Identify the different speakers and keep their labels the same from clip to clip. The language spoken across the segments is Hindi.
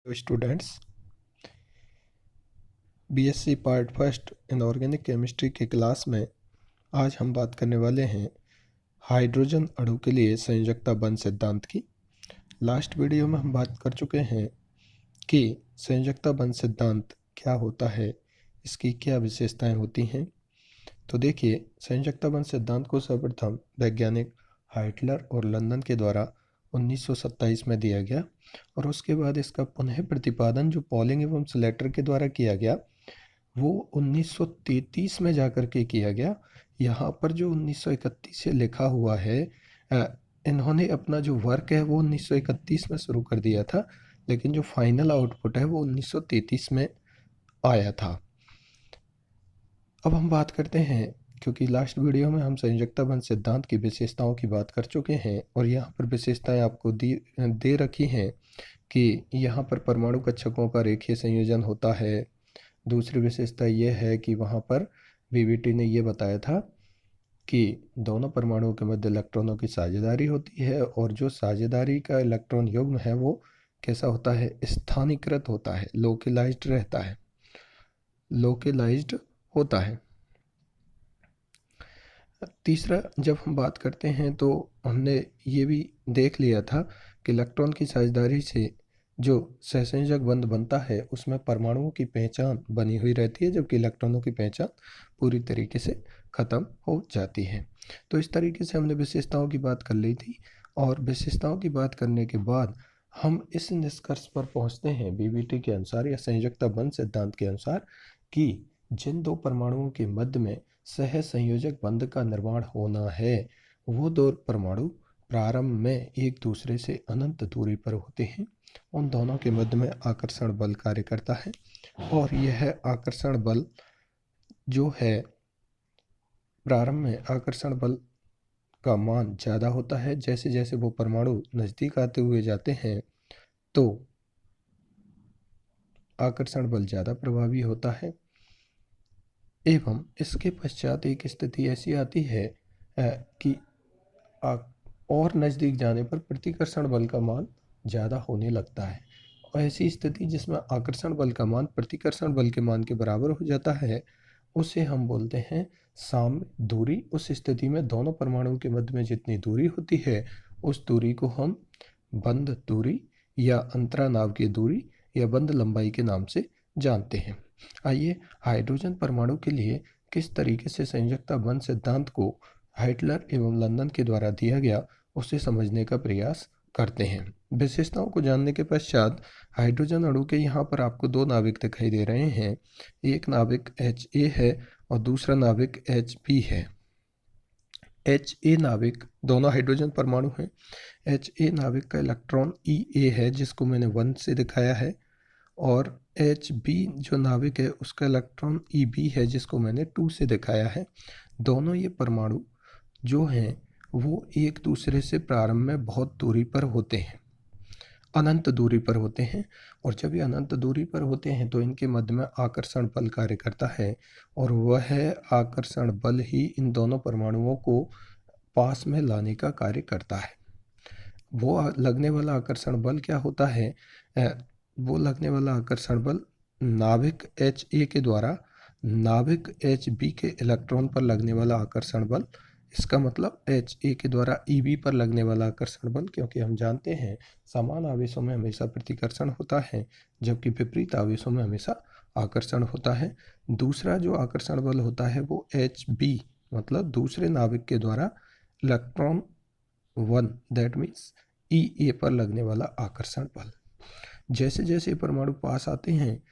Speaker 1: Students, BSc part first in organic chemistry के क्लास में आज हम बात करने वाले हैं हाइड्रोजन अणु के लिए संयोजकता बंध सिद्धांत की। लास्ट वीडियो में हम बात कर चुके हैं कि संयोजकता बंध सिद्धांत क्या होता है, इसकी क्या विशेषताएं होती हैं। तो देखिए, संयोजकता बंध सिद्धांत को सर्वप्रथम वैज्ञानिक हाइटलर और लंदन के द्वारा 1927 में दिया गया और उसके बाद इसका पुनः प्रतिपादन जो पॉलिंग एवं स्लेटर के द्वारा किया गया वो 1933 में जाकर के किया गया। यहाँ पर जो 1931 से लिखा हुआ है, इन्होंने अपना जो वर्क है वो 1931 में शुरू कर दिया था, लेकिन जो फाइनल आउटपुट है वो 1933 में आया था। अब हम बात करते हैं, क्योंकि लास्ट वीडियो में हम संयोजकता बंध सिद्धांत की विशेषताओं की बात कर चुके हैं और यहाँ पर विशेषताएं आपको दे रखी हैं कि यहाँ पर परमाणु कक्षकों का रेखीय संयोजन होता है। दूसरी विशेषता यह है कि वहाँ पर वीवीटी ने यह बताया था कि दोनों परमाणुओं के मध्य इलेक्ट्रॉनों की साझेदारी होती है और जो साझेदारी का इलेक्ट्रॉन युग्म है वो कैसा होता है, स्थानीकृत होता है, लोकेलाइज्ड रहता है, लोकेलाइज्ड होता है। तीसरा, जब हम बात करते हैं तो हमने ये भी देख लिया था कि इलेक्ट्रॉन की साझेदारी से जो सहसंयोजक बंध बनता है उसमें परमाणुओं की पहचान बनी हुई रहती है, जबकि इलेक्ट्रॉनों की पहचान पूरी तरीके से ख़त्म हो जाती है। तो इस तरीके से हमने विशेषताओं की बात कर ली थी और विशेषताओं की बात करने के बाद हम इस निष्कर्ष पर पहुंचते हैं वीवीटी के अनुसार या संयोजकता बंध सिद्धांत के अनुसार कि जिन दो परमाणुओं के मध्य में सह संयोजक बंध का निर्माण होना है वो दो परमाणु प्रारंभ में एक दूसरे से अनंत दूरी पर होते हैं। उन दोनों के मध्य में आकर्षण बल कार्य करता है और यह आकर्षण बल जो है, प्रारंभ में आकर्षण बल का मान ज़्यादा होता है। जैसे जैसे वो परमाणु नज़दीक आते हुए जाते हैं तो आकर्षण बल ज़्यादा प्रभावी होता है एवं इसके पश्चात एक स्थिति ऐसी आती है कि और नज़दीक जाने पर प्रतिकर्षण बल का मान ज़्यादा होने लगता है। और ऐसी स्थिति जिसमें आकर्षण बल का मान प्रतिकर्षण बल के मान के बराबर हो जाता है उसे हम बोलते हैं साम्य दूरी। उस स्थिति में दोनों परमाणुओं के मध्य में जितनी दूरी होती है उस दूरी को हम बंध दूरी या अंतरानाव की दूरी या बंध लंबाई के नाम से जानते हैं। आइए हाइड्रोजन परमाणु के लिए किस तरीके से संयोजकता बंध सिद्धांत को हाइटलर एवं लंदन के द्वारा दिया गया उसे समझने का प्रयास करते हैं। विशेषताओं को जानने के पश्चात हाइड्रोजन अणु के यहाँ पर आपको दो नाविक दिखाई दे रहे हैं। एक नाविक HA है और दूसरा नाविक HB है। HA नाविक, दोनों हाइड्रोजन परमाणु हैं। HA नाविक का इलेक्ट्रॉन EA है जिसको मैंने 1 से दिखाया है और HB जो नाविक है उसका इलेक्ट्रॉन EB है जिसको मैंने 2 से दिखाया है। दोनों ये परमाणु जो हैं वो एक दूसरे से प्रारंभ में बहुत दूरी पर होते हैं, अनंत दूरी पर होते हैं। और जब ये अनंत दूरी पर होते हैं तो इनके मध्य में आकर्षण बल कार्य करता है और वह आकर्षण बल ही इन दोनों परमाणुओं को पास में लाने का कार्य करता है। वो लगने वाला आकर्षण बल क्या होता है, वो लगने वाला आकर्षण बल नाभिक HA के द्वारा नाभिक HB के इलेक्ट्रॉन पर लगने वाला आकर्षण बल, इसका मतलब HA के द्वारा EB पर लगने वाला आकर्षण बल, क्योंकि हम जानते हैं समान आवेशों में हमेशा प्रतिकर्षण होता है जबकि विपरीत आवेशों में हमेशा आकर्षण होता है। दूसरा जो आकर्षण बल होता है वो HB मतलब दूसरे नाविक के द्वारा इलेक्ट्रॉन 1 दैट मीन्स EA पर लगने वाला आकर्षण बल। जैसे जैसे परमाणु पास आते हैं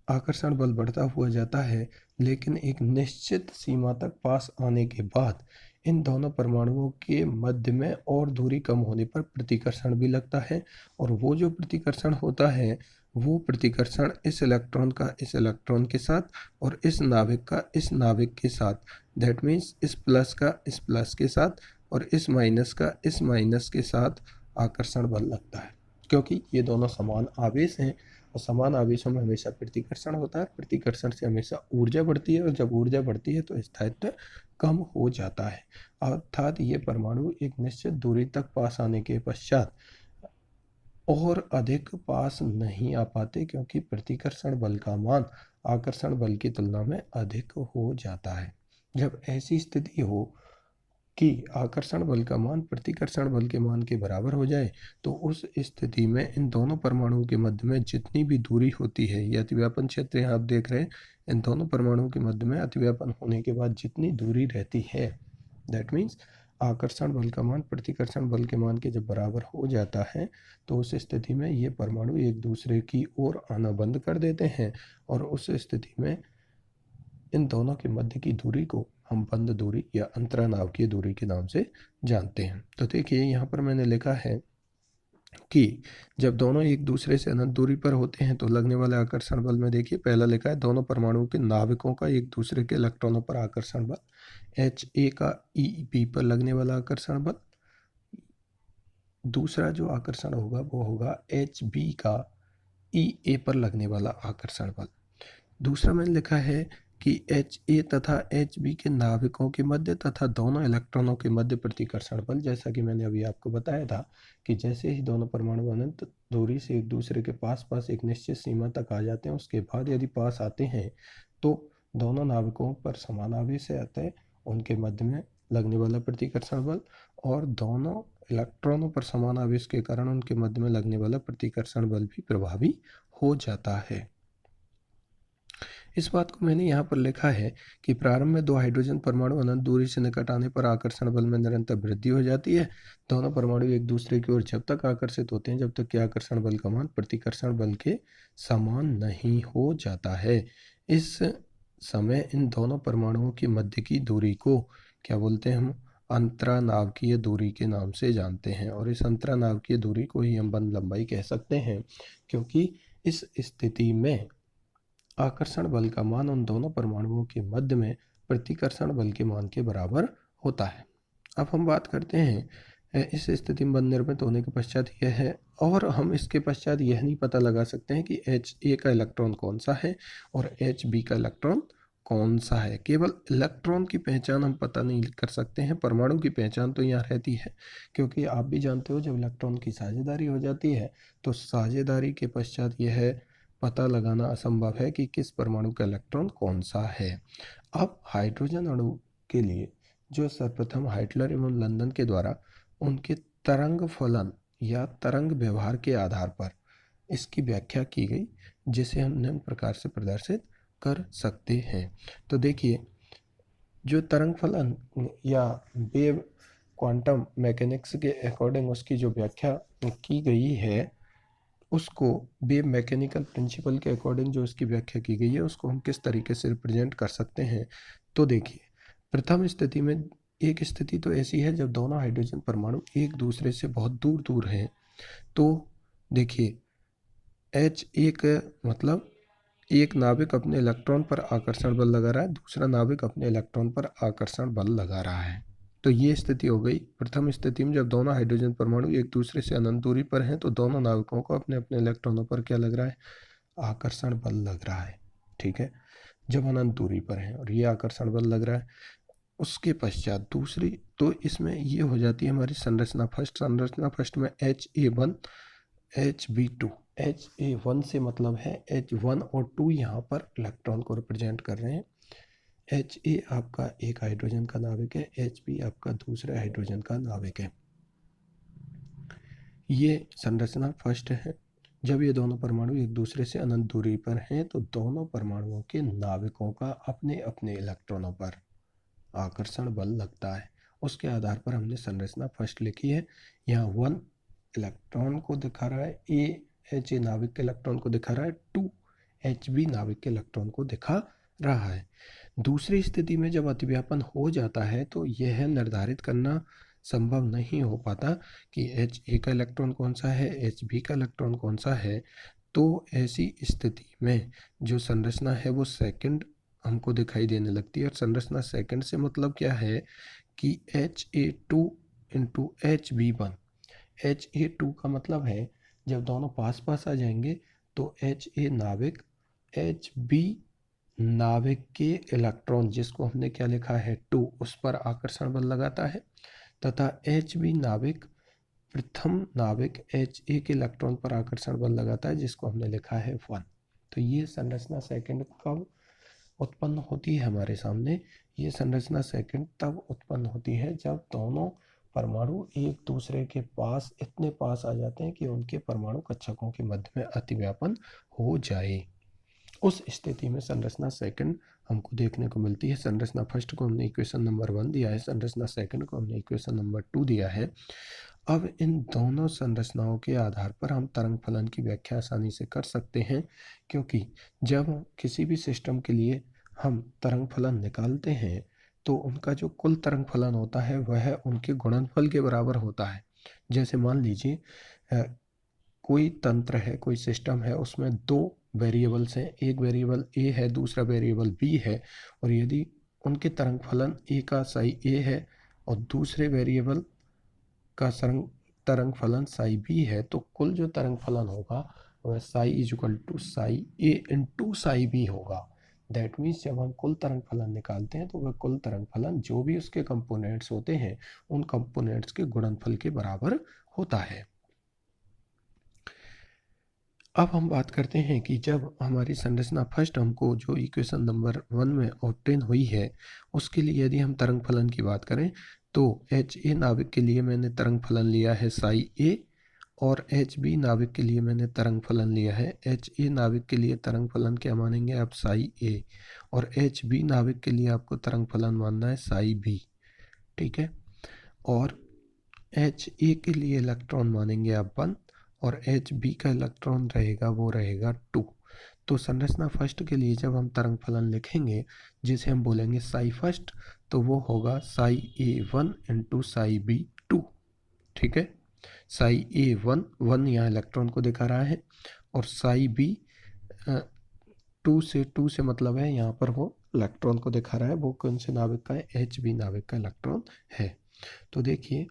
Speaker 1: आकर्षण बल बढ़ता हुआ जाता है, लेकिन एक निश्चित सीमा तक पास आने के बाद इन दोनों परमाणुओं के मध्य में और दूरी कम होने पर प्रतिकर्षण भी लगता है और वो जो प्रतिकर्षण होता है वो प्रतिकर्षण इस इलेक्ट्रॉन का इस इलेक्ट्रॉन के साथ और इस नाविक का इस नाविक के साथ, दैट मीन्स इस प्लस का इस प्लस के साथ और इस माइनस का इस माइनस के साथ आकर्षण बल लगता है, क्योंकि ये दोनों समान आवेश हैं और समान आवेशों में हमेशा प्रतिकर्षण होता है। प्रतिकर्षण से हमेशा ऊर्जा बढ़ती है और जब ऊर्जा बढ़ती है तो स्थायित्व कम हो जाता है। अर्थात ये परमाणु एक निश्चित दूरी तक पास आने के पश्चात और अधिक पास नहीं आ पाते, क्योंकि प्रतिकर्षण बल का मान आकर्षण बल की तुलना में अधिक हो जाता है। जब ऐसी स्थिति हो कि आकर्षण बल का मान प्रतिकर्षण बल के मान के बराबर हो जाए, तो उस स्थिति में इन दोनों परमाणुओं के मध्य में जितनी भी दूरी होती है, ये अतिव्यापन क्षेत्र यहाँ आप देख रहे हैं, इन दोनों परमाणुओं के मध्य में अतिव्यापन होने के बाद जितनी दूरी रहती है, दैट मीन्स आकर्षण बल का मान प्रतिकर्षण बल के मान के जब बराबर हो जाता है, तो उस स्थिति में ये परमाणु एक दूसरे की ओर आना बंद कर देते हैं, और उस स्थिति में इन दोनों के मध्य की दूरी को हम बंद दूरी या अंतरानावकीय दूरी के नाम से जानते हैं। तो देखिए यहाँ पर मैंने लिखा है कि जब दोनों एक दूसरे से अनंत दूरी पर होते हैं तो लगने वाले आकर्षण बल में देखिए पहला लिखा है दोनों परमाणुओं के नाविकों का एक दूसरे के इलेक्ट्रॉनों पर आकर्षण बल, HA का EB पर लगने वाला आकर्षण बल। दूसरा जो आकर्षण होगा वो होगा HB का EA पर लगने वाला आकर्षण बल। दूसरा मैंने लिखा है कि HA तथा HB के नाविकों के मध्य तथा दोनों इलेक्ट्रॉनों के मध्य प्रतिकर्षण बल, जैसा कि मैंने अभी आपको बताया था कि जैसे ही दोनों परमाणु अनंत दूरी से एक दूसरे के पास एक निश्चित सीमा तक आ जाते हैं, उसके बाद यदि पास आते हैं तो दोनों नाविकों पर समान आवेश है, अतः उनके मध्य में लगने वाला प्रतिकर्षण बल और दोनों इलेक्ट्रॉनों पर समान आवेश के कारण उनके मध्य में लगने वाला प्रतिकर्षण बल भी प्रभावी हो जाता है। इस बात को मैंने यहाँ पर लिखा है कि प्रारंभ में दो हाइड्रोजन परमाणु अनंत दूरी से निकट आने पर आकर्षण बल में निरंतर वृद्धि हो जाती है। दोनों परमाणु एक दूसरे की ओर जब तक आकर्षित होते हैं जब तक कि आकर्षण बल का मान प्रतिकर्षण बल के समान नहीं हो जाता है। इस समय इन दोनों परमाणुओं के मध्य की दूरी को क्या बोलते हैं, हम अंतरानावकीय दूरी के नाम से जानते हैं, और इस अंतरानावकीय दूरी को ही हम बंध लंबाई कह सकते हैं, क्योंकि इस स्थिति में आकर्षण बल का मान उन दोनों परमाणुओं के मध्य में प्रतिकर्षण बल के मान के बराबर होता है। अब हम बात करते हैं इस स्थिति में बंध निर्मित होने के पश्चात यह है, और हम इसके पश्चात यह नहीं पता लगा सकते हैं कि HA का इलेक्ट्रॉन कौन सा है और HB का इलेक्ट्रॉन कौन सा है। केवल इलेक्ट्रॉन की पहचान हम पता नहीं कर सकते हैं, परमाणु की पहचान तो यहाँ रहती है, क्योंकि आप भी जानते हो जब इलेक्ट्रॉन की साझेदारी हो जाती है तो साझेदारी के पश्चात यह पता लगाना असंभव है कि किस परमाणु का इलेक्ट्रॉन कौन सा है। अब हाइड्रोजन अणु के लिए जो सर्वप्रथम हाइटलर एवं लंदन के द्वारा उनके तरंग फलन या तरंग व्यवहार के आधार पर इसकी व्याख्या की गई, जिसे हम निम्न प्रकार से प्रदर्शित कर सकते हैं। तो देखिए जो तरंग फलन या वेव क्वांटम मैकेनिक्स के अकॉर्डिंग उसकी जो व्याख्या की गई है, उसको वेव मैकेनिकल प्रिंसिपल के अकॉर्डिंग जो उसकी व्याख्या की गई है उसको हम किस तरीके से रिप्रेजेंट कर सकते हैं। तो देखिए प्रथम स्थिति में एक स्थिति तो ऐसी है जब दोनों हाइड्रोजन परमाणु एक दूसरे से बहुत दूर दूर हैं। तो देखिए HA मतलब एक नाविक अपने इलेक्ट्रॉन पर आकर्षण बल लगा रहा है, दूसरा नाविक अपने इलेक्ट्रॉन पर आकर्षण बल लगा रहा है। तो ये स्थिति हो गई प्रथम स्थिति में जब दोनों हाइड्रोजन परमाणु एक दूसरे से अनंत दूरी पर हैं, तो दोनों नाविकों को अपने अपने इलेक्ट्रॉनों पर क्या लग रहा है, आकर्षण बल लग रहा है। ठीक है, जब अनंत दूरी पर है और ये आकर्षण बल लग रहा है। उसके पश्चात दूसरी, तो इसमें ये हो जाती है हमारी संरचना फर्स्ट में HA1 HB2। HA1 से मतलब है H1 और 2 यहाँ पर इलेक्ट्रॉन को रिप्रेजेंट कर रहे हैं। HA आपका एक हाइड्रोजन का नाविक है, HB आपका दूसरे हाइड्रोजन का नाविक है। ये संरचना फर्स्ट है। जब ये दोनों परमाणु एक दूसरे से अनंत दूरी पर हैं तो दोनों परमाणुओं के नाविकों का अपने अपने इलेक्ट्रॉनों पर आकर्षण बल लगता है। उसके आधार पर हमने संरचना फर्स्ट लिखी है। यहाँ 1 इलेक्ट्रॉन को दिखा रहा है, HA नाविक के इलेक्ट्रॉन को दिखा रहा है, 2 HB नाविक के इलेक्ट्रॉन को दिखा रहा है। दूसरी स्थिति में जब अतिव्यापन हो जाता है तो यह निर्धारित करना संभव नहीं हो पाता कि HA का इलेक्ट्रॉन कौन सा है, HB का इलेक्ट्रॉन कौन सा है। तो ऐसी स्थिति में जो संरचना है वो सेकंड हमको दिखाई देने लगती है। और संरचना सेकंड से मतलब क्या है कि HA2 इंटू HB1। HA2 का मतलब है जब दोनों पास पास आ जाएंगे तो HA नाविक HB नाविक के इलेक्ट्रॉन, जिसको हमने क्या लिखा है 2, उस पर आकर्षण बल लगाता है, तथा HB नाविक प्रथम नाविक Ha के इलेक्ट्रॉन पर आकर्षण बल लगाता है, जिसको हमने लिखा है 1। तो ये संरचना सेकंड कब उत्पन्न होती है हमारे सामने? ये संरचना सेकंड तब उत्पन्न होती है जब दोनों परमाणु एक दूसरे के पास इतने पास आ जाते हैं कि उनके परमाणु कक्षकों के मध्य में अतिव्यापन हो जाए। उस स्थिति में संरचना सेकंड हमको देखने को मिलती है। संरचना फर्स्ट को हमने इक्वेशन नंबर 1 दिया है, संरचना सेकंड को हमने इक्वेशन नंबर 2 दिया है। अब इन दोनों संरचनाओं के आधार पर हम तरंग फलन की व्याख्या आसानी से कर सकते हैं, क्योंकि जब किसी भी सिस्टम के लिए हम तरंग फलन निकालते हैं तो उनका जो कुल तरंग फलन होता है वह उनके गुणनफल के बराबर होता है। जैसे मान लीजिए कोई तंत्र है, कोई सिस्टम है, उसमें दो वेरिएबल्स हैं, एक वेरिएबल ए है, दूसरा वेरिएबल बी है, और यदि उनके तरंग फलन ए का साई ए है और दूसरे वेरिएबल का तरंग फलन साई बी है, तो कुल जो तरंग फलन होगा वह psi is equal to psi A into psi B होगा। दैट मीन्स जब हम कुल तरंग फलन निकालते हैं तो वह कुल तरंग फलन जो भी उसके कंपोनेंट्स होते हैं उन कंपोनेंट्स के गुणनफल के बराबर होता है। अब हम बात करते हैं कि जब हमारी संरचना फर्स्ट हमको जो इक्वेशन नंबर 1 में ऑब्टेन हुई है, उसके लिए यदि हम तरंग फलन की बात करें तो एच ए नाविक के लिए मैंने तरंग फलन लिया है साई ए, और एच बी नाविक के लिए मैंने तरंग फलन लिया है, एच ए नाविक के लिए तरंग फलन क्या मानेंगे आप? साई ए। और एच बी नाविक के लिए आपको तरंग फलन मानना है साई बी, ठीक है। और एच ए के लिए इलेक्ट्रॉन मानेंगे आप 1, और एच बी का इलेक्ट्रॉन रहेगा वो रहेगा 2। तो संरचना फर्स्ट के लिए जब हम तरंग फलन लिखेंगे जिसे हम बोलेंगे साई फर्स्ट, तो वो होगा Sai A 1 into psi B 2, ठीक है। साई ए 1 यहाँ इलेक्ट्रॉन को दिखा रहा है, और साई बी 2 से मतलब है यहाँ पर वो इलेक्ट्रॉन को दिखा रहा है। वो कौन से नाविक का है? एच बी नाविक का इलेक्ट्रॉन है। तो देखिए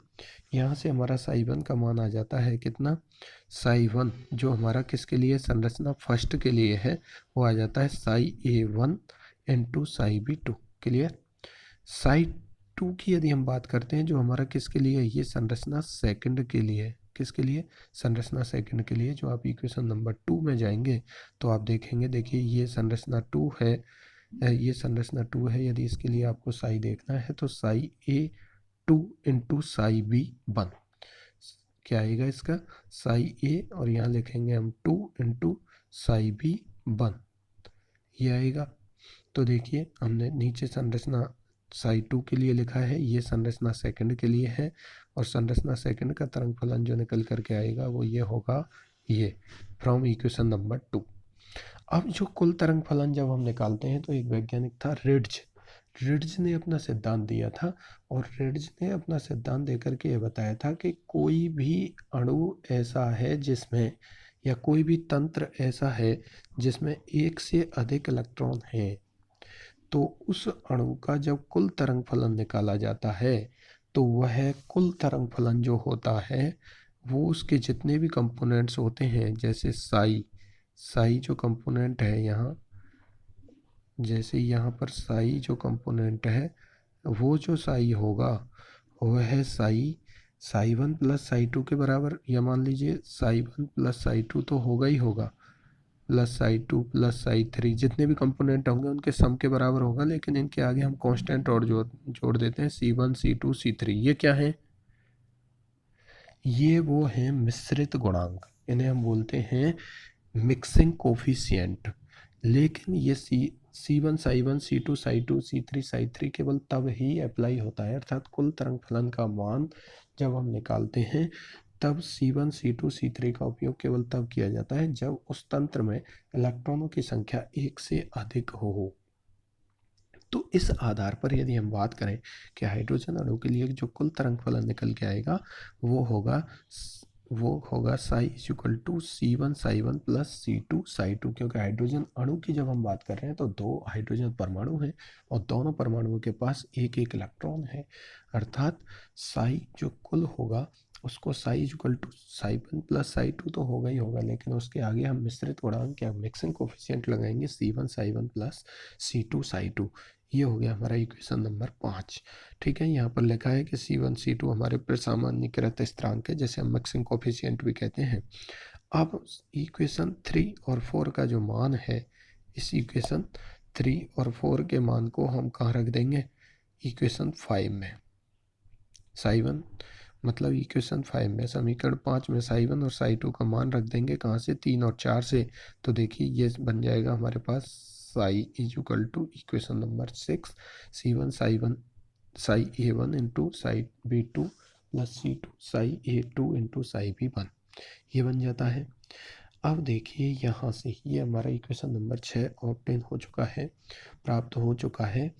Speaker 1: यहाँ से हमारा साई 1 का मान आ जाता है कितना? साई 1 जो हमारा किसके लिए? संरचना फर्स्ट के लिए है, वो आ जाता है psi A 1 into psi B 2। Clear? Psi 2 की यदि हम बात करते हैं जो हमारा किसके लिए? ये संरचना सेकंड के लिए। किसके लिए? संरचना सेकंड के लिए। जो आप इक्वेशन नंबर 2 में जाएंगे तो आप देखेंगे, देखिए ये संरचना 2 है, ये संरचना 2 है। यदि इसके लिए आपको साई देखना है तो साई ए 2 इंटू साई बी 1 क्या आएगा इसका? साई ए, और यहाँ लिखेंगे हम 2 इंटू साई बी 1, ये आएगा। तो देखिए हमने नीचे संरचना साई 2 के लिए लिखा है, ये संरचना सेकंड के लिए है, और संरचना सेकंड का तरंग फलन जो निकल करके आएगा वो ये होगा, ये फ्रॉम इक्वेशन नंबर 2। अब जो कुल तरंग फलन जब हम निकालते हैं तो एक वैज्ञानिक था रिट्ज ने अपना सिद्धांत दिया था, और रिट्ज ने अपना सिद्धांत देकर के ये बताया था कि कोई भी अणु ऐसा है जिसमें, या कोई भी तंत्र ऐसा है जिसमें एक से अधिक इलेक्ट्रॉन है, तो उस अणु का जब कुल तरंग फलन निकाला जाता है तो वह कुल तरंग फलन जो होता है वो उसके जितने भी कंपोनेंट्स होते हैं, जैसे साई जो कंपोनेंट है यहाँ, जैसे यहाँ पर साई जो कंपोनेंट है, वो जो साई होगा वह है साई 1 प्लस साई 2 के बराबर, या मान लीजिए साई 1 प्लस साई 2 तो होगा ही होगा, प्लस साई 2 प्लस साई 3, जितने भी कंपोनेंट होंगे उनके सम के बराबर होगा। लेकिन इनके आगे हम कांस्टेंट और जोड़ देते हैं, C1 C2 C3। ये क्या है? ये वो हैं मिश्रित गुणांक, इन्हें हम बोलते हैं मिक्सिंग कोफिशिएंट। लेकिन ये C1 psi 1 C2 psi 2 C3 Sai 3 केवल तब ही अप्लाई होता है, अर्थात कुल तरंग फलन का मान जब हम निकालते हैं तब C1 C2 C3 का उपयोग केवल तब किया जाता है जब उस तंत्र में इलेक्ट्रॉनों की संख्या एक से अधिक हो। तो इस आधार पर यदि हम बात करें कि हाइड्रोजन अणु के लिए जो कुल तरंग फलन निकल के आएगा वो होगा psi is equal to C1 psi 1 plus C2 psi 2, क्योंकि हाइड्रोजन अणु की जब हम बात कर रहे हैं तो दो हाइड्रोजन परमाणु हैं और दोनों परमाणुओं के पास एक एक इलेक्ट्रॉन है, अर्थात साई जो कुल होगा उसको psi is equal to psi 1 plus psi 2 तो होगा ही होगा, लेकिन उसके आगे हम मिश्रित गुणांक या मिक्सिंग कोफिशिएंट लगाएंगे C1 psi 1 plus C2 psi 2। ये हो गया हमारा इक्वेशन नंबर 5। ठीक है, यहाँ पर लिखा है कि C1 C2 हमारे प्रसामान्यीकृत स्थिरांक है, जैसे हम मिक्सिंग कोफिशिएंट भी कहते हैं। अब इक्वेशन 3 और 4 का जो मान है, इस इक्वेशन 3 और 4 के मान को हम कहाँ रख देंगे, इक्वेशन 5 में। साई1 मतलब इक्वेशन 5 में समीकरण 5 में साई1 और साई2 का मान रख देंगे, कहाँ से, 3 और 4 से। तो देखिए ये बन जाएगा हमारे पास psi is equal to equation number 6 C1 साई1 psi A1 into psi B2 plus C2 psi A2 into psi B1, ये बन जाता है। अब देखिए यहाँ से ये हमारा इक्वेशन नंबर 6 ऑब्टेन हो चुका है, प्राप्त हो चुका है।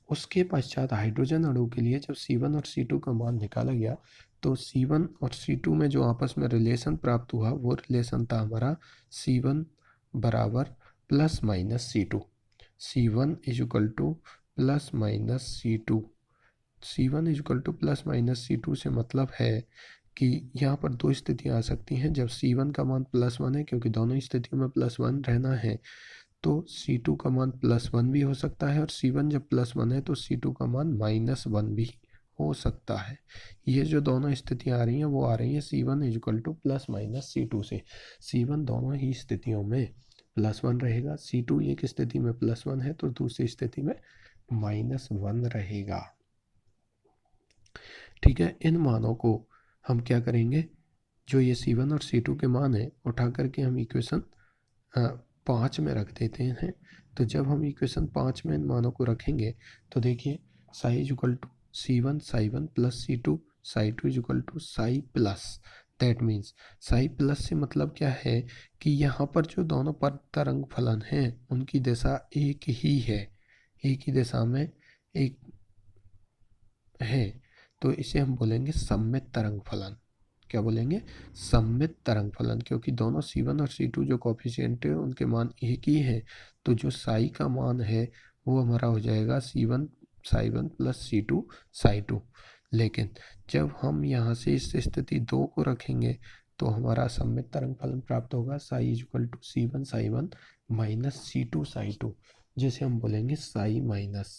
Speaker 1: उसके पश्चात हाइड्रोजन अणु के लिए जब C1 और C2 का मान निकाला गया, तो C1 और C2 में जो आपस में रिलेशन प्राप्त हुआ, वो रिलेशन था हमारा C1 बराबर plus minus C2। C1 is equal two plus minus C2। C1 is equal two plus minus C2 से मतलब है कि यहाँ पर दो स्थितियाँ आ सकती हैं जब C1 का मान +1 है, क्योंकि दोनों स्थितियों में +1 रहना है, तो C2 का मान +1 भी हो सकता है, और C1 जब +1 है तो C2 का मान -1 भी हो सकता है। ये जो दोनों स्थितियाँ आ रही हैं वो आ रही हैं C1 is equal two plus minus C2 से। C1 दोनों ही स्थितियों में +1 रहेगा, C2 एक स्थिति में +1 है तो दूसरी स्थिति में -1 रहेगा। ठीक है, इन मानों को हम क्या करेंगे, जो ये C1 और C2 के मान है उठा करके हम इक्वेशन 5 में रख देते हैं। तो जब हम इक्वेशन 5 में इन मानों को रखेंगे तो देखिए psi is equal to C1 साई1 प्लस C2 साई2 is equal to psi plus. That means psi plus से मतलब क्या है कि यहाँ पर जो दोनों पर तरंग फलन हैं उनकी दिशा एक ही है, एक ही दिशा में एक है, तो इसे हम बोलेंगे सममित तरंग फलन। क्या बोलेंगे, सममित तरंग फलन, क्योंकि दोनों C1 और C2 जो कोफिशिएंट है उनके मान एक ही है। तो जो साई का मान है वो हमारा हो जाएगा C1 साई1 प्लस C2 साई2। लेकिन जब हम यहाँ से इस स्थिति 2 को रखेंगे तो हमारा सममित तरंग फलन प्राप्त होगा psi is equal to C1 साई1 माइनस C2 साई2, जिसे हम बोलेंगे साई माइनस।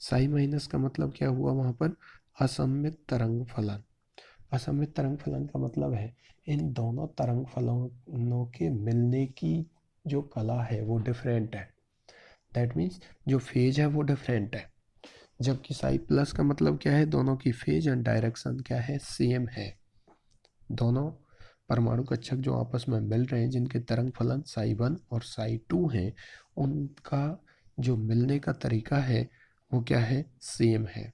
Speaker 1: साई माइनस का मतलब क्या हुआ, वहाँ पर असममित तरंग फलन। असममित तरंग फलन का मतलब है इन दोनों तरंग फलनों के मिलने की जो कला है वो डिफरेंट है। दैट मीन्स जो फेज है वो डिफरेंट है, जबकि साई प्लस का मतलब क्या है, दोनों की फेज एंड डायरेक्शन क्या है, सेम है। दोनों परमाणु कक्षक जो आपस में मिल रहे हैं, जिनके तरंग फलन साई1 और साई2 हैं, उनका जो मिलने का तरीका है वो क्या है, सेम है।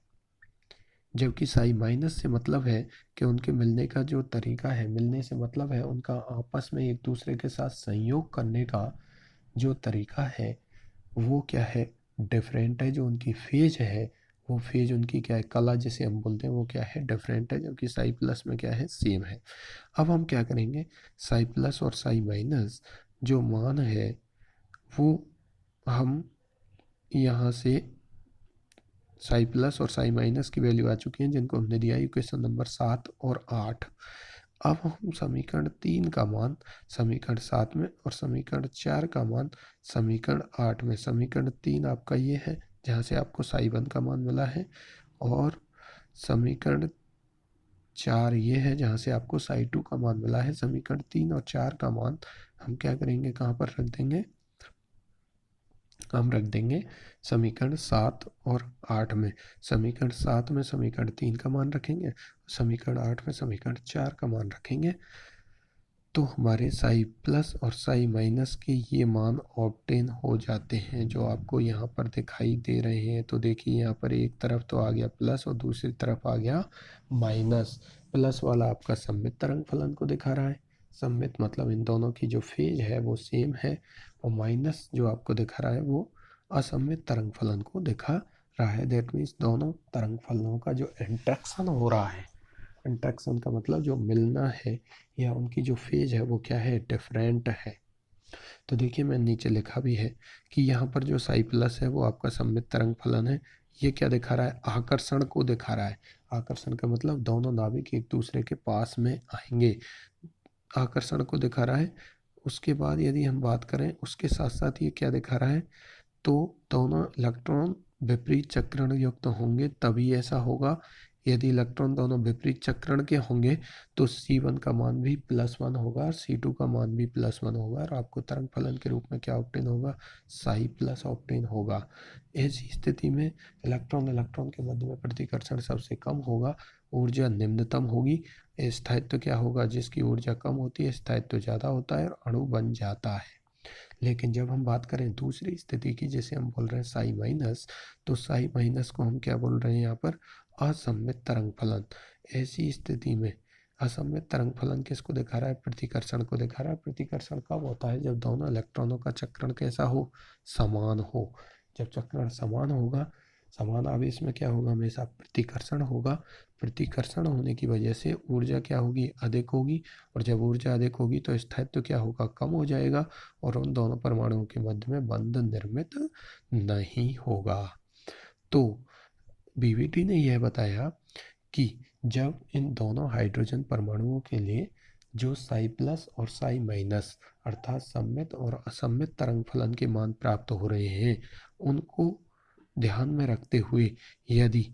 Speaker 1: जबकि साई माइनस से मतलब है कि उनके मिलने का जो तरीका है, मिलने से मतलब है उनका आपस में एक दूसरे के साथ संयोग करने का जो तरीका है वो क्या है, डिफरेंट है। जो उनकी फेज है वो फेज उनकी क्या है, कला जिसे हम बोलते हैं, वो क्या है, डिफरेंट है, जबकि साई प्लस में क्या है, सेम है। अब हम क्या करेंगे, साई प्लस और साई माइनस जो मान है वो हम यहाँ से साई प्लस और साई माइनस की वैल्यू आ चुकी हैं, जिनको हमने दिया इक्वेशन नंबर 7 और 8। अब हम समीकरण 3 का मान समीकरण 7 में और समीकरण 4 का मान समीकरण 8 में। समीकरण 3 आपका ये है जहाँ से आपको साई1 का मान मिला है, और समीकरण 4 ये है जहाँ से आपको साई2 का मान मिला है। समीकरण 3 और 4 का मान हम क्या करेंगे, कहाँ पर रख देंगे, हम रख देंगे समीकरण 7 और 8 में। समीकरण 7 में समीकरण 3 का मान रखेंगे, समीकरण 8 में समीकरण 4 का मान रखेंगे, तो हमारे साई प्लस और साई माइनस के ये मान ऑब्टेन हो जाते हैं जो आपको यहाँ पर दिखाई दे रहे हैं। तो देखिए यहाँ पर एक तरफ तो आ गया प्लस और दूसरी तरफ आ गया माइनस। प्लस वाला आपका सममित तरंग फलन को दिखा रहा है, सममित मतलब इन दोनों की जो फेज है वो सेम है, और माइनस जो आपको दिखा रहा है वो असममित तरंग फलन को दिखा रहा है। दैट मीन्स दोनों तरंग फलनों का जो इंट्रैक्शन हो रहा है, इंट्रैक्शन का मतलब जो मिलना है या उनकी जो फेज है वो क्या है, डिफरेंट है। तो देखिए मैं नीचे लिखा भी है कि यहाँ पर जो साई प्लस है वो आपका सममित तरंग फलन है। ये क्या दिखा रहा है, आकर्षण को दिखा रहा है। आकर्षण का मतलब दोनों नाभिक एक दूसरे के पास में आएंगे, आकर्षण को दिखा रहा है। उसके बाद यदि हम बात करें उसके साथ साथ ये क्या दिखा रहा है, तो दोनों इलेक्ट्रॉन विपरीत चक्रण युक्त होंगे तभी ऐसा होगा। यदि इलेक्ट्रॉन दोनों विपरीत चक्रण के होंगे तो C1 का मान भी +1 होगा और C2 का मान भी +1 होगा और आपको तरंग फलन के रूप में क्या ऑब्टेन होगा, साई प्लस ऑब्टेन होगा। ऐसी स्थिति में इलेक्ट्रॉन इलेक्ट्रॉन के मध्य में प्रतिकर्षण सबसे कम होगा, ऊर्जा निम्नतम होगी। स्थायित्व क्या होगा, जिसकी ऊर्जा कम होती है स्थायित्व ज़्यादा होता है और अणु बन जाता है। लेकिन जब हम बात करें दूसरी स्थिति की, जैसे हम बोल रहे हैं साई माइनस, तो साई माइनस को हम क्या बोल रहे हैं यहाँ पर, असममित तरंग फलन। ऐसी स्थिति में असममित तरंग फलन किसको दिखा रहा है, प्रतिकर्षण को दिखा रहा है। प्रतिकर्षण कब होता है, जब दोनों इलेक्ट्रॉनों का चक्रण कैसा हो, समान हो। जब चक्रण समान होगा, समान आवेश में क्या होगा, हमेशा प्रतिकर्षण होगा। प्रतिकर्षण होने की वजह से ऊर्जा क्या होगी, अधिक होगी, और जब ऊर्जा अधिक होगी तो स्थायित्व क्या होगा, कम हो जाएगा और उन दोनों परमाणुओं के मध्य में बंध निर्मित नहीं होगा। तो बीवीटी ने यह बताया कि जब इन दोनों हाइड्रोजन परमाणुओं के लिए जो साई प्लस और साई माइनस अर्थात सममित और असममित तरंग फलन के मान प्राप्त हो रहे हैं, उनको ध्यान में रखते हुए यदि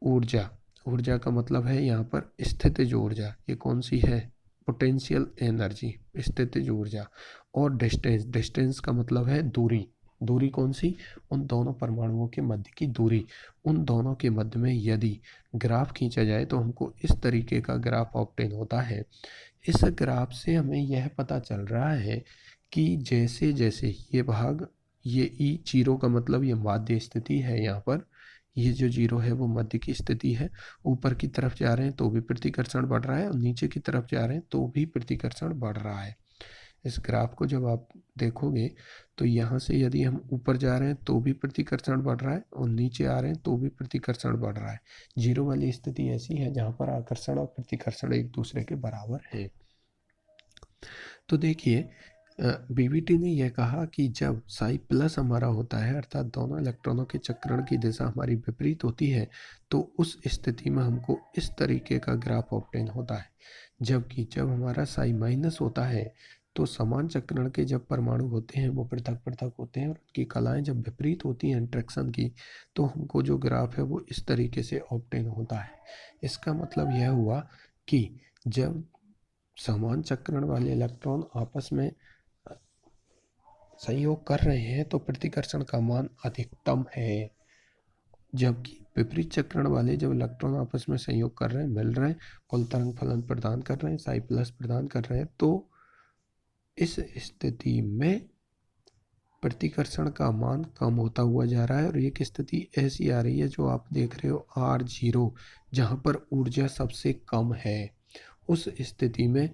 Speaker 1: ऊर्जा, ऊर्जा का मतलब है यहाँ पर स्थितिज ऊर्जा, ये कौन सी है, पोटेंशियल एनर्जी, स्थितिज ऊर्जा, और डिस्टेंस, डिस्टेंस का मतलब है दूरी, दूरी कौन सी, उन दोनों परमाणुओं के मध्य की दूरी, उन दोनों के मध्य में यदि ग्राफ खींचा जाए तो हमको इस तरीके का ग्राफ ऑब्टेन होता है। इस ग्राफ से हमें यह पता चल रहा है कि जैसे जैसे ये भाग, ये ई जीरो का मतलब ये माध्य स्थिति है, यहाँ पर ये जो जीरो है वो मध्य की स्थिति है। ऊपर की तरफ जा रहे हैं तो भी प्रतिकर्षण बढ़ रहा है और नीचे की तरफ जा रहे हैं तो भी प्रतिकर्षण बढ़ रहा है। इस ग्राफ को जब आप देखोगे तो यहाँ से यदि हम ऊपर जा रहे हैं तो भी प्रतिकर्षण बढ़ रहा है और नीचे आ रहे हैं तो भी प्रतिकर्षण बढ़ रहा है। जीरो वाली स्थिति ऐसी है जहाँ पर आकर्षण और प्रतिकर्षण एक दूसरे के बराबर है। तो देखिए, बीवीटी ने यह कहा कि जब साई प्लस हमारा होता है अर्थात दोनों इलेक्ट्रॉनों के चक्रण की दिशा हमारी विपरीत होती है तो उस स्थिति में हमको इस तरीके का ग्राफ ऑब्टेन होता है। जबकि जब हमारा साई माइनस होता है तो समान चक्रण के जब परमाणु होते हैं वो पृथक पृथक होते हैं और उनकी कलाएं जब विपरीत होती हैं इंट्रैक्शन की, तो हमको जो ग्राफ है वो इस तरीके से ऑब्टेन होता है। इसका मतलब यह हुआ कि जब समान चक्रण वाले इलेक्ट्रॉन आपस में संयोग कर रहे हैं तो प्रतिकर्षण का मान अधिकतम है, जबकि विपरीत चक्रण वाले जब इलेक्ट्रॉन आपस में संयोग कर रहे हैं, मिल रहे हैं, कुल तरंग फलन प्रदान कर रहे हैं, साई प्लस प्रदान कर रहे हैं, तो इस स्थिति में प्रतिकर्षण का मान कम होता हुआ जा रहा है। और एक स्थिति ऐसी आ रही है जो आप देख रहे हो R0, जहाँ पर ऊर्जा सबसे कम है। उस स्थिति में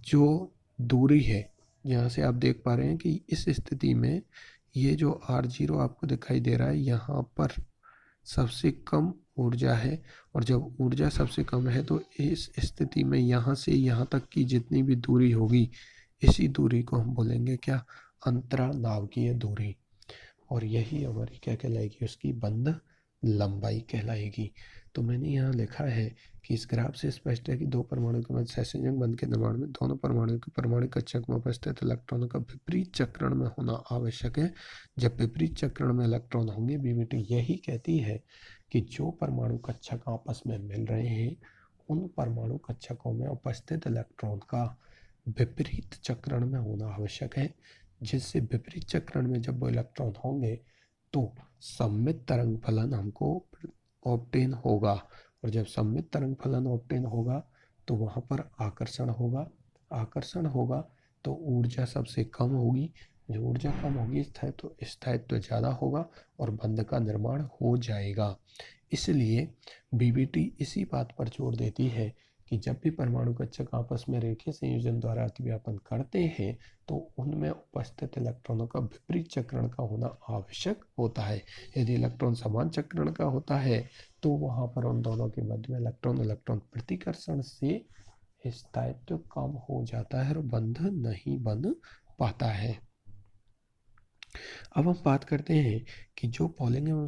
Speaker 1: जो दूरी है, यहाँ से आप देख पा रहे हैं कि इस स्थिति में ये जो R0 आपको दिखाई दे रहा है, यहाँ पर सबसे कम ऊर्जा है और जब ऊर्जा सबसे कम है तो इस स्थिति में यहाँ से यहाँ तक की जितनी भी दूरी होगी, इसी दूरी को हम बोलेंगे क्या, अंतरानावकीय दूरी, और यही हमारी क्या कहलाएगी, उसकी बंध लंबाई कहलाएगी। तो मैंने यहाँ लिखा है कि इस ग्राफ से स्पष्ट है कि दो परमाणु के मध्य सहसंयोजक बंध के निर्माण में दोनों परमाणु के परमाणु कक्षक में उपस्थित इलेक्ट्रॉनों का विपरीत चक्रण में होना आवश्यक है। जब विपरीत चक्रण में इलेक्ट्रॉन होंगे, बीवीटी यही कहती है कि जो परमाणु कक्षक आपस में मिल रहे हैं उन परमाणु कक्षकों में उपस्थित इलेक्ट्रॉन का विपरीत चक्रण में होना आवश्यक है, जिससे विपरीत चक्रण में जब वो इलेक्ट्रॉन होंगे तो सममित तरंग फलन हमको ऑब्टेन होगा, और जब सममित तरंग फलन ऑब्टेन होगा तो वहाँ पर आकर्षण होगा, आकर्षण होगा तो ऊर्जा सबसे कम होगी, जो ऊर्जा कम होगी स्थायित्व ज़्यादा होगा और बंध का निर्माण हो जाएगा। इसलिए बीवीटी इसी बात पर जोर देती है कि जब भी परमाणु कक्षक आपस में रेखीय संयोजन द्वारा अतिव्यापन करते हैं तो उनमें उपस्थित इलेक्ट्रॉनों का विपरीत चक्रण का होना आवश्यक होता है। यदि इलेक्ट्रॉन समान चक्रण का होता है तो वहाँ पर उन दोनों के मध्य में इलेक्ट्रॉन इलेक्ट्रॉन प्रतिकर्षण से स्थायित्व कम हो जाता है और बंध नहीं बन पाता है। अब हम बात करते हैं कि जो पॉलिंग एवं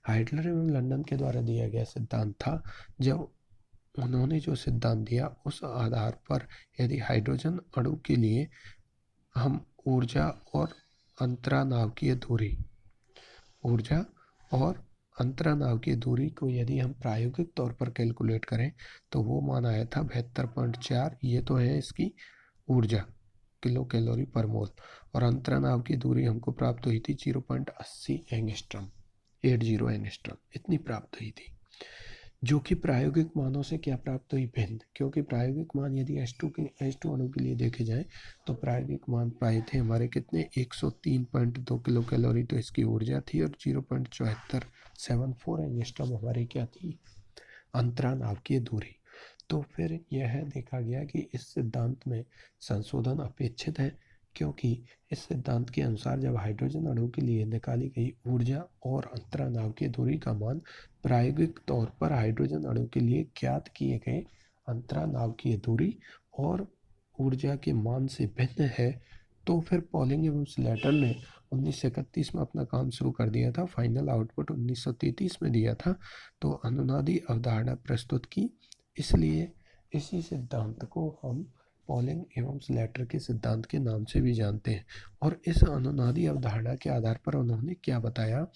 Speaker 1: हाइडलर एवं लंदन के द्वारा दिया गया सिद्धांत था, जब उन्होंने जो सिद्धांत दिया उस आधार पर यदि हाइड्रोजन अणु के लिए हम ऊर्जा और अंतरानावकीय दूरी ऊर्जा और अंतरानाव की दूरी को यदि हम प्रायोगिक तौर पर कैलकुलेट करें तो वो मान आया था 72.4। ये तो है इसकी ऊर्जा किलो कैलोरी पर मोल, और अंतरानाव की दूरी हमको प्राप्त हुई थी 0.80 एंगस्ट्रम, 80 एंगस्ट्रम इतनी प्राप्त हुई थी, जो कि प्रायोगिक मानों से क्या प्राप्त हुई, भिन्न। क्योंकि प्रायोगिक मान यदि H2 अणु के लिए देखे जाए तो प्रायोगिक मान पाए थे हमारे कितने, 103.2 किलो कैलोरी तो इसकी ऊर्जा थी, और 0.7474 एंगस्ट्रम हमारी क्या थी, अंतरानाव की दूरी। तो फिर यह देखा गया कि इस सिद्धांत में संशोधन अपेक्षित है, क्योंकि इस सिद्धांत के अनुसार जब हाइड्रोजन अणु के लिए निकाली गई ऊर्जा और अंतरानाव की दूरी का मान प्रायोगिक तौर पर हाइड्रोजन अणु के लिए ज्ञात किए गए अंतरानाव की दूरी और ऊर्जा के मान से भिन्न है, तो फिर पॉलिंग एवं स्लेटर ने 1931 में अपना काम शुरू कर दिया था। फाइनल आउटपुट 1933 में दिया था, तो अनुनादी अवधारणा प्रस्तुत की। इसलिए इसी सिद्धांत को हम पॉलिंग एवं स्लेटर के सिद्धांत के नाम से भी जानते हैं। और इस अनुनादी अवधारणा के आधार पर उन्होंने क्या बताया,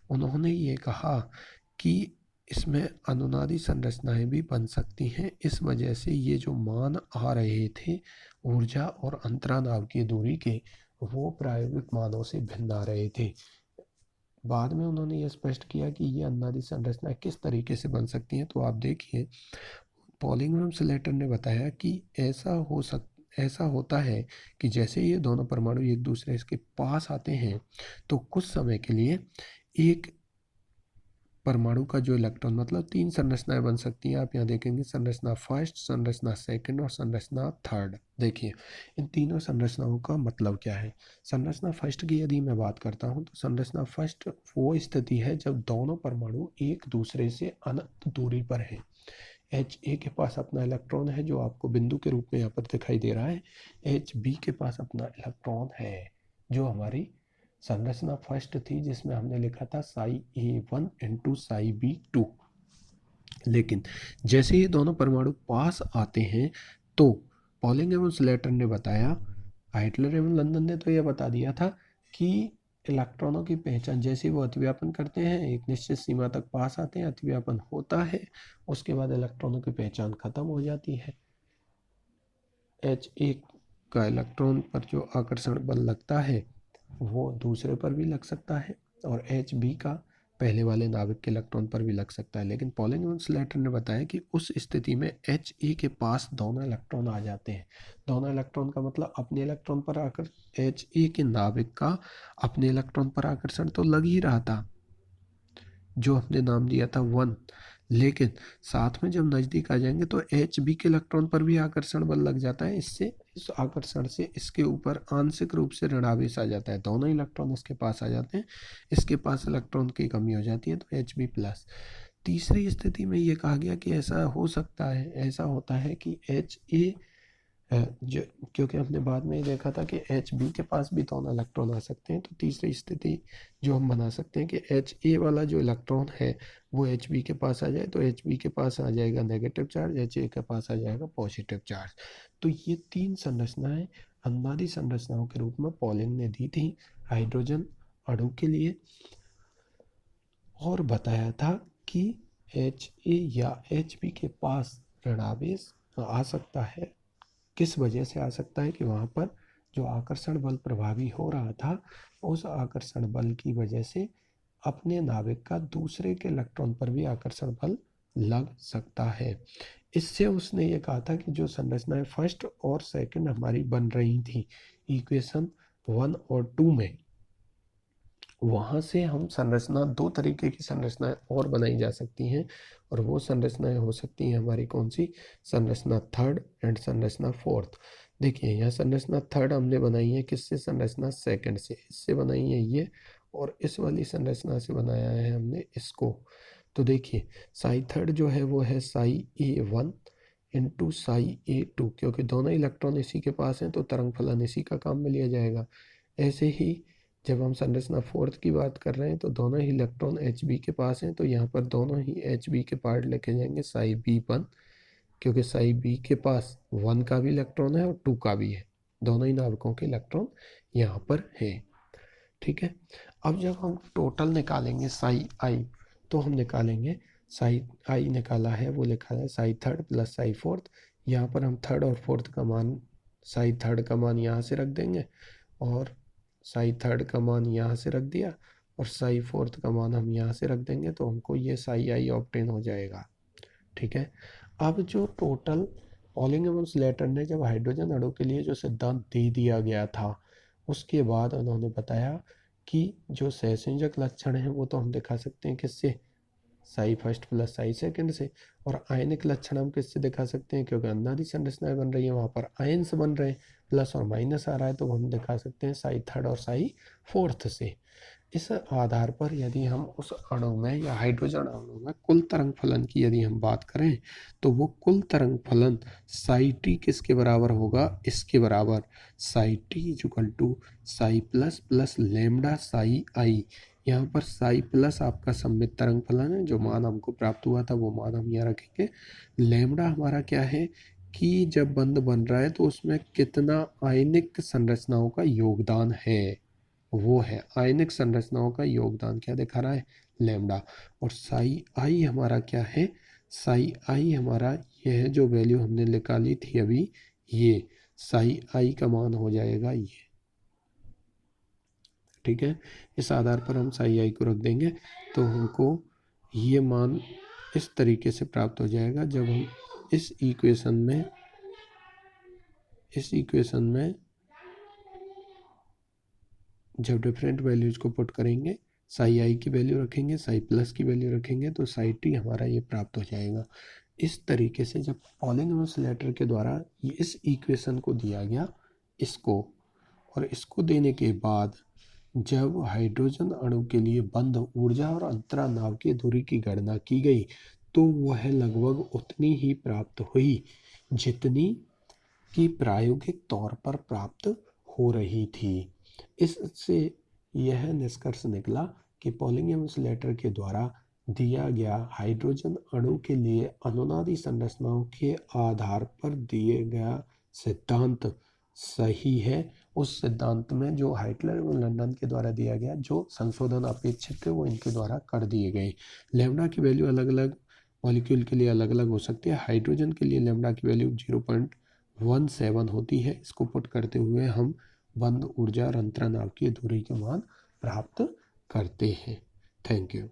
Speaker 1: उन्होंने ये कहा कि इसमें अनुनादी संरचनाएं भी बन सकती हैं। इस वजह से ये जो मान आ रहे थे ऊर्जा और अंतरानाव की दूरी के, वो प्रायोगिक मानों से भिन्न आ रहे थे। बाद में उन्होंने ये स्पष्ट किया कि ये अनुनादी संरचनाएं किस तरीके से बन सकती हैं। तो आप देखिए, पॉलिंग एवं स्लेटर ने बताया कि ऐसा होता है कि जैसे ये दोनों परमाणु एक दूसरे के पास आते हैं तो कुछ समय के लिए एक परमाणु का जो इलेक्ट्रॉन, मतलब 3 संरचनाएं बन सकती हैं। आप यहाँ देखेंगे संरचना फर्स्ट, संरचना सेकंड और संरचना थर्ड। देखिए इन तीनों संरचनाओं का मतलब क्या है। संरचना फर्स्ट की यदि मैं बात करता हूँ तो संरचना फर्स्ट वो स्थिति है जब दोनों परमाणु एक दूसरे से अनंत दूरी पर है। HA के पास अपना इलेक्ट्रॉन है जो आपको बिंदु के रूप में यहाँ पर दिखाई दे रहा है, HB के पास अपना इलेक्ट्रॉन है, जो हमारी संरचना फर्स्ट थी जिसमें हमने लिखा था Psi-A1 into Psi-B2। लेकिन जैसे ये दोनों परमाणु पास आते हैं तो पॉलिंग एवं स्लेटर ने बताया, हाइटलर एवं लंदन ने तो यह बता दिया था कि इलेक्ट्रॉनों की पहचान जैसे वो अतिव्यापन करते हैं, एक निश्चित सीमा तक पास आते हैं, अतिव्यापन होता है, उसके बाद इलेक्ट्रॉनों की पहचान खत्म हो जाती है। HA का इलेक्ट्रॉन पर जो आकर्षण बल लगता है वो दूसरे पर भी लग सकता है, और HB का पहले वाले नाविक के इलेक्ट्रॉन पर भी लग सकता है। लेकिन पॉलिंग एवं स्लेटर ने बताया कि उस स्थिति में HA के पास दोनों इलेक्ट्रॉन आ जाते हैं। दोनों इलेक्ट्रॉन का मतलब अपने इलेक्ट्रॉन पर आकर HA के नाविक का अपने इलेक्ट्रॉन पर आकर्षण तो लग ही रहा था, जो हमने नाम दिया था 1। लेकिन साथ में जब नज़दीक आ जाएंगे तो HB के इलेक्ट्रॉन पर भी आकर्षण बल लग जाता है। इससे इस आकर्षण से इसके ऊपर आंशिक रूप से ऋणावेश आ जाता है, दोनों इलेक्ट्रॉन इसके पास आ जाते हैं, इसके पास इलेक्ट्रॉन की कमी हो जाती है तो HB+। तीसरी स्थिति में ये कहा गया कि ऐसा हो सकता है, ऐसा होता है कि HA जो, क्योंकि हमने बाद में देखा था कि HB के पास भी दोनों इलेक्ट्रॉन आ सकते हैं, तो तीसरी स्थिति जो हम बना सकते हैं कि HA वाला जो इलेक्ट्रॉन है वो HB के पास आ जाए तो HB के पास आ जाएगा नेगेटिव चार्ज, HA के पास आ जाएगा पॉजिटिव चार्ज। तो ये 3 संरचनाएं अनुनादी संरचनाओं के रूप में पॉलिंग ने दी थी हाइड्रोजन अणु के लिए, और बताया था कि HA या HB के पास ऋणावेश आ सकता है। किस वजह से आ सकता है कि वहाँ पर जो आकर्षण बल प्रभावी हो रहा था, उस आकर्षण बल की वजह से अपने नाविक का दूसरे के इलेक्ट्रॉन पर भी आकर्षण बल लग सकता है। इससे उसने ये कहा था कि जो संरचनाएं फर्स्ट और सेकंड हमारी बन रही थी इक्वेशन 1 और 2 में, वहाँ से हम संरचना 2 तरीके की संरचनाएं और बनाई जा सकती हैं, और वो संरचनाएं हो सकती हैं हमारी कौन सी, संरचना थर्ड एंड संरचना फोर्थ। देखिए यहाँ संरचना थर्ड हमने बनाई है किससे, संरचना सेकंड से, इससे बनाई है ये, और इस वाली संरचना से बनाया है हमने इसको। तो देखिए साई थर्ड जो है वो है Psi-A1 into Psi-A2, क्योंकि दोनों इलेक्ट्रॉन इसी के पास हैं तो तरंग फलन इसी का काम में लिया जाएगा। ऐसे ही जब हम संरचना फोर्थ की बात कर रहे हैं तो दोनों ही इलेक्ट्रॉन HB के पास हैं, तो यहाँ पर दोनों ही HB के पार्ट लेके जाएंगे Psi-B1, क्योंकि Psi-B के पास 1 का भी इलेक्ट्रॉन है और 2 का भी है, दोनों ही नाविकों के इलेक्ट्रॉन यहाँ पर हैं। ठीक है। अब जब हम टोटल निकालेंगे साई आई, तो हम निकालेंगे साई आई निकाला है, वो लिखा है Sai third plus psi fourth. यहाँ पर हम थर्ड और फोर्थ का मान, साई थर्ड का मान यहाँ से रख देंगे और साई थर्ड का मान यहाँ से रख दिया और साई फोर्थ का मान हम यहाँ से रख देंगे, तो हमको ये साई आई ऑब्टेन हो जाएगा। ठीक है। अब जो टोटल पॉलिंग एवं स्लेटर ने जब हाइड्रोजन अणु के लिए जो सिद्धांत दे दिया गया था, उसके बाद उन्होंने बताया कि जो सहसंयोजक लक्षण है वो तो हम दिखा सकते हैं किससे, Sai first plus psi second से। और आयनिक लक्षण हम किससे दिखा सकते हैं, क्योंकि अन्नादि संरचनाएं बन रही है, वहाँ पर आयन्स बन रहे हैं, प्लस और माइनस आ रहा है, तो हम दिखा सकते हैं साई थर्ड और साई फोर्थ से। इस आधार पर यदि हम उस अणु में या हाइड्रोजन अणु में कुल तरंग फलन की यदि हम बात करें, तो वो कुल तरंग फलन साई टी किसके बराबर होगा, इसके बराबर, psi T equal to psi plus plus lambda psi I. यहाँ पर साई प्लस आपका सममित तरंग फलन है, जो मान हमको प्राप्त हुआ था वो मान हम यहाँ रखेंगे। लेमडा हमारा क्या है कि जब बंध बन रहा है तो उसमें कितना आयनिक संरचनाओं का योगदान है, वो है आयनिक संरचनाओं का योगदान क्या दिखा रहा है, लेमडा। और साई आई हमारा क्या है, साई आई हमारा यह जो वैल्यू हमने निकाली थी अभी, ये साई आई का मान हो जाएगा ये। ठीक है। इस आधार पर हम साई आई को रख देंगे, तो हमको ये मान इस तरीके से प्राप्त हो जाएगा। जब हम इस इक्वेशन में जब डिफरेंट वैल्यूज को पुट करेंगे, साई आई की वैल्यू रखेंगे, साई प्लस की वैल्यू रखेंगे, तो साई टी हमारा ये प्राप्त हो जाएगा। इस तरीके से जब पॉलिंग एवं स्लेटर के द्वारा इस इक्वेशन को दिया गया, इसको और इसको देने के बाद जब हाइड्रोजन अणु के लिए बंध ऊर्जा और अंतरानाव की दूरी की गणना की गई, तो वह लगभग उतनी ही प्राप्त हुई जितनी कि प्रायोगिक तौर पर प्राप्त हो रही थी। इससे यह निष्कर्ष निकला कि पॉलिंग एवं स्लेटर के द्वारा दिया गया हाइड्रोजन अणु के लिए अनुनादी संरचनाओं के आधार पर दिए गया सिद्धांत सही है। उस सिद्धांत में जो हाइटलर एवं लंदन के द्वारा दिया गया जो संशोधन अपेक्षित थे वो इनके द्वारा कर दिए गए। लेमडा की वैल्यू अलग अलग मॉलिक्यूल के लिए अलग अलग हो सकती है। हाइड्रोजन के लिए लेमडा की वैल्यू 0.17 होती है। इसको पुट करते हुए हम बंध ऊर्जा और अंतरानाव की दूरी के मान प्राप्त करते हैं। Thank you.